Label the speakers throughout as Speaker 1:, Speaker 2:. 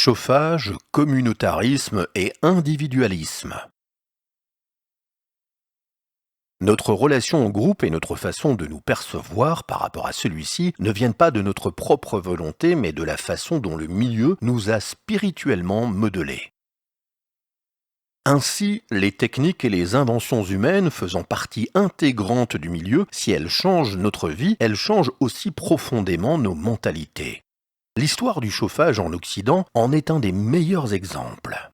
Speaker 1: Chauffage, communautarisme et individualisme. Notre relation au groupe et notre façon de nous percevoir par rapport à celui-ci ne viennent pas de notre propre volonté, mais de la façon dont le milieu nous a spirituellement modelés. Ainsi, les techniques et les inventions humaines faisant partie intégrante du milieu, si elles changent notre vie, elles changent aussi profondément nos mentalités. L'histoire du chauffage en Occident en est un des meilleurs exemples.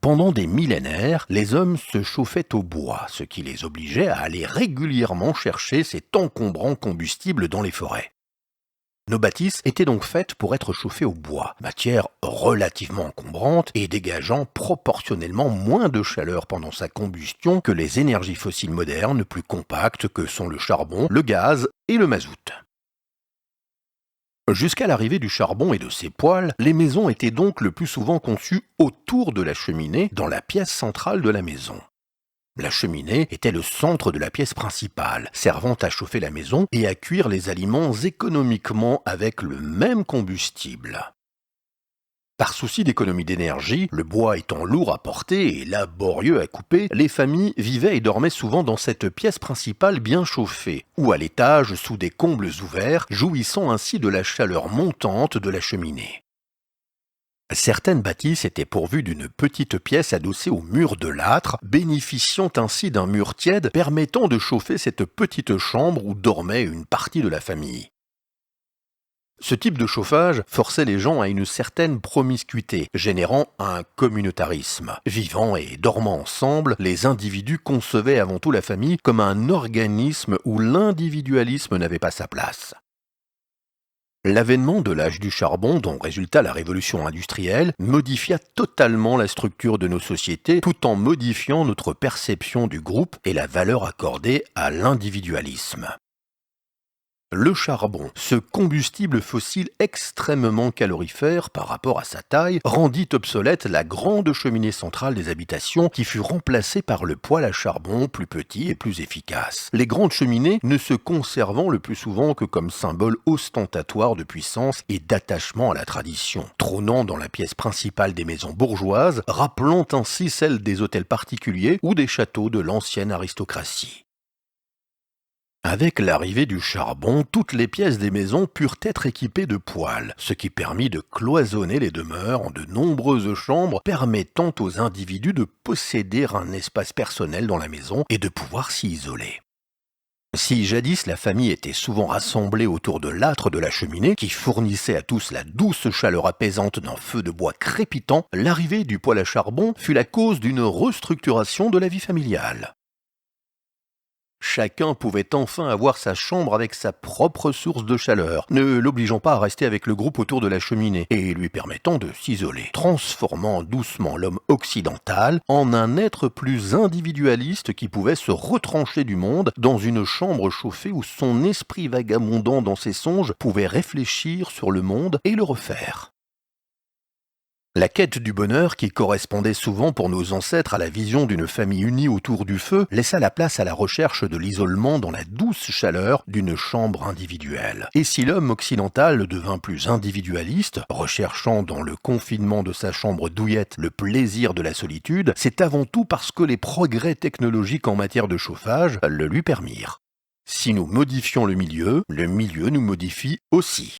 Speaker 1: Pendant des millénaires, les hommes se chauffaient au bois, ce qui les obligeait à aller régulièrement chercher cet encombrant combustible dans les forêts. Nos bâtisses étaient donc faites pour être chauffées au bois, matière relativement encombrante et dégageant proportionnellement moins de chaleur pendant sa combustion que les énergies fossiles modernes plus compactes que sont le charbon, le gaz et le mazout. Jusqu'à l'arrivée du charbon et de ses poêles, les maisons étaient donc le plus souvent conçues autour de la cheminée, dans la pièce centrale de la maison. La cheminée était le centre de la pièce principale, servant à chauffer la maison et à cuire les aliments économiquement avec le même combustible. Par souci d'économie d'énergie, le bois étant lourd à porter et laborieux à couper, les familles vivaient et dormaient souvent dans cette pièce principale bien chauffée, ou à l'étage sous des combles ouverts, jouissant ainsi de la chaleur montante de la cheminée. Certaines bâtisses étaient pourvues d'une petite pièce adossée au mur de l'âtre, bénéficiant ainsi d'un mur tiède permettant de chauffer cette petite chambre où dormait une partie de la famille. Ce type de chauffage forçait les gens à une certaine promiscuité, générant un communautarisme. Vivant et dormant ensemble, les individus concevaient avant tout la famille comme un organisme où l'individualisme n'avait pas sa place. L'avènement de l'âge du charbon, dont résulta la révolution industrielle, modifia totalement la structure de nos sociétés tout en modifiant notre perception du groupe et la valeur accordée à l'individualisme. Le charbon, ce combustible fossile extrêmement calorifère par rapport à sa taille, rendit obsolète la grande cheminée centrale des habitations qui fut remplacée par le poêle à charbon plus petit et plus efficace. Les grandes cheminées ne se conservant le plus souvent que comme symbole ostentatoire de puissance et d'attachement à la tradition, trônant dans la pièce principale des maisons bourgeoises, rappelant ainsi celle des hôtels particuliers ou des châteaux de l'ancienne aristocratie. Avec l'arrivée du charbon, toutes les pièces des maisons purent être équipées de poêles, ce qui permit de cloisonner les demeures en de nombreuses chambres permettant aux individus de posséder un espace personnel dans la maison et de pouvoir s'y isoler. Si jadis la famille était souvent rassemblée autour de l'âtre de la cheminée qui fournissait à tous la douce chaleur apaisante d'un feu de bois crépitant, l'arrivée du poêle à charbon fut la cause d'une restructuration de la vie familiale. Chacun pouvait enfin avoir sa chambre avec sa propre source de chaleur, ne l'obligeant pas à rester avec le groupe autour de la cheminée et lui permettant de s'isoler, transformant doucement l'homme occidental en un être plus individualiste qui pouvait se retrancher du monde dans une chambre chauffée où son esprit vagabondant dans ses songes pouvait réfléchir sur le monde et le refaire. La quête du bonheur, qui correspondait souvent pour nos ancêtres à la vision d'une famille unie autour du feu, laissa la place à la recherche de l'isolement dans la douce chaleur d'une chambre individuelle. Et si l'homme occidental devint plus individualiste, recherchant dans le confinement de sa chambre douillette le plaisir de la solitude, c'est avant tout parce que les progrès technologiques en matière de chauffage le lui permirent. Si nous modifions le milieu nous modifie aussi.